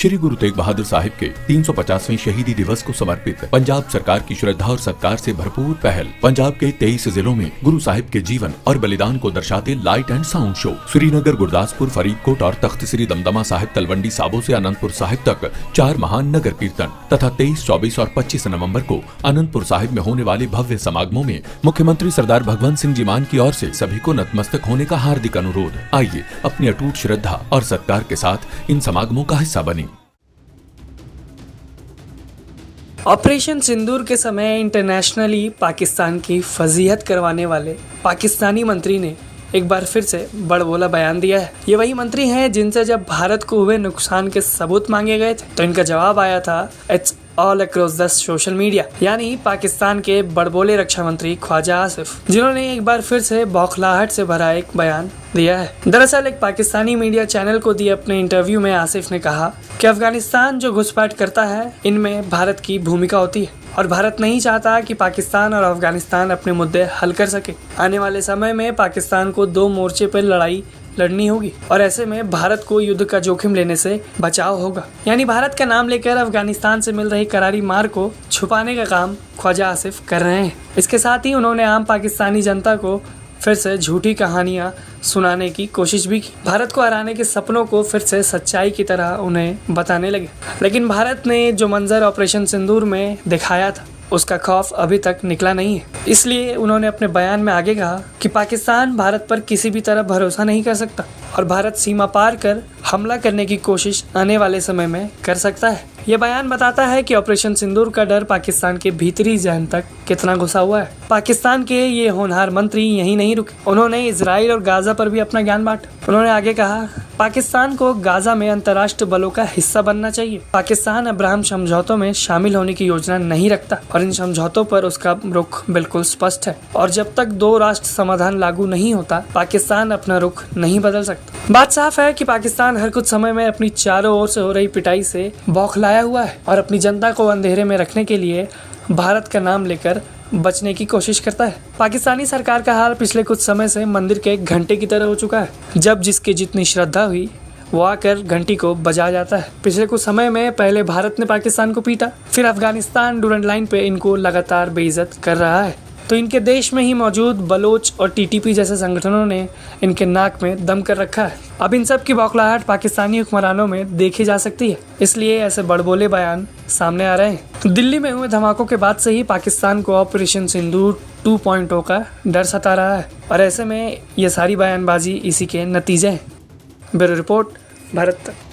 श्री गुरु तेग बहादुर साहिब के 350वें शहीदी दिवस को समर्पित पंजाब सरकार की श्रद्धा और सत्कार से भरपूर पहल। पंजाब के 23 जिलों में गुरु साहिब के जीवन और बलिदान को दर्शाते light and sound show Srinagar, Gurdaspur, Faridkot और तख्त श्री दमदमा साहिब, तलवंडी साबो से अनंतपुर साहिब तक 4 महान नगर कीर्तन तथा 23, 24 और 25 नवंबर को अनंतपुर साहिब में होने वाले भव्य समागमों में मुख्यमंत्री सरदार भगवंत सिंह जी मान की ओर से सभी को नतमस्तक होने का हार्दिक अनुरोध। आइए अपनी अटूट श्रद्धा और सत्कार के साथ इन समागमों का हिस्सा बने। ऑपरेशन सिंदूर के समय इंटरनेशनली पाकिस्तान की फजीहत करवाने वाले पाकिस्तानी मंत्री ने एक बार फिर से बड़बोला बयान दिया है। ये वही मंत्री हैं जिनसे जब भारत को हुए नुकसान के सबूत मांगे गए थे तो इनका जवाब आया था it's all across the social media, यानी पाकिस्तान के बड़बोले रक्षा मंत्री ख्वाजा आसिफ, जिन्होंने एक बार फिर से बौखलाहट से भरा एक बयान दिया है। दरअसल एक पाकिस्तानी मीडिया चैनल को दिए अपने इंटरव्यू में आसिफ ने कहा कि अफगानिस्तान जो घुसपैठ करता है इनमें भारत की भूमिका होती है और भारत नहीं चाहता कि पाकिस्तान और अफगानिस्तान अपने मुद्दे हल कर सके। आने वाले समय में पाकिस्तान को 2 मोर्चे पर लड़ाई लड़नी होगी और ऐसे में भारत को युद्ध का जोखिम लेने से बचाव होगा, यानी भारत का नाम लेकर अफगानिस्तान से मिल रही करारी मार को छुपाने का काम ख्वाजा आसिफ कर रहे हैं। इसके साथ ही उन्होंने आम पाकिस्तानी जनता को फिर से झूठी कहानियां सुनाने की कोशिश भी की। भारत को हराने के सपनों को फिर से सच्चाई की तरह उन्हें बताने लगे। लेकिन भारत ने जो मंजर ऑपरेशन सिंदूर में दिखाया था उसका खौफ अभी तक निकला नहीं है। इसलिए उन्होंने अपने बयान में आगे कहा कि पाकिस्तान भारत पर किसी भी तरह भरोसा नहीं कर सकता और भारत सीमा पार कर हमला करने की कोशिश आने वाले समय में कर सकता है। ये बयान बताता है कि ऑपरेशन सिंदूर का डर पाकिस्तान के भीतरी जहन तक कितना घुसा हुआ है। पाकिस्तान के ये होनहार मंत्री यहीं नहीं रुके, उन्होंने इजराइल और गाजा पर भी अपना ज्ञान बांटा। उन्होंने आगे कहा पाकिस्तान को गाजा में अंतर्राष्ट्रीय बलों का हिस्सा बनना चाहिए। पाकिस्तान अब्राहम समझौतों में शामिल होने की योजना नहीं रखता और इन समझौतों पर उसका रुख बिल्कुल स्पष्ट है और जब तक 2 राष्ट्र समाधान लागू नहीं होता पाकिस्तान अपना रुख नहीं बदल सकता। बात साफ है कि पाकिस्तान हर कुछ समय में अपनी चारों ओर से हो रही पिटाई से बौखलाया हुआ है और अपनी जनता को अंधेरे में रखने के लिए भारत का नाम लेकर बचने की कोशिश करता है। पाकिस्तानी सरकार का हाल पिछले कुछ समय से मंदिर के एक घंटे की तरह हो चुका है, जब जिसकी जितनी श्रद्धा हुई वो आकर घंटी को बजा जाता है। पिछले कुछ समय में पहले भारत ने पाकिस्तान को पीटा, फिर अफगानिस्तान डूरंड लाइन पे इनको लगातार बेइज्जत कर रहा है, तो इनके देश में ही मौजूद बलोच और टीटीपी जैसे संगठनों ने इनके नाक में दम कर रखा है। अब इन सब की बौखलाहट पाकिस्तानी हुक्मरानों में देखी जा सकती है, इसलिए ऐसे बड़बोले बयान सामने आ रहे हैं। दिल्ली में हुए धमाकों के बाद से ही पाकिस्तान को ऑपरेशन सिंदूर 2.0 का डर सता रहा है और ऐसे में ये सारी बयानबाजी इसी के नतीजे हैं। ब्यूरो रिपोर्ट, भारत तक।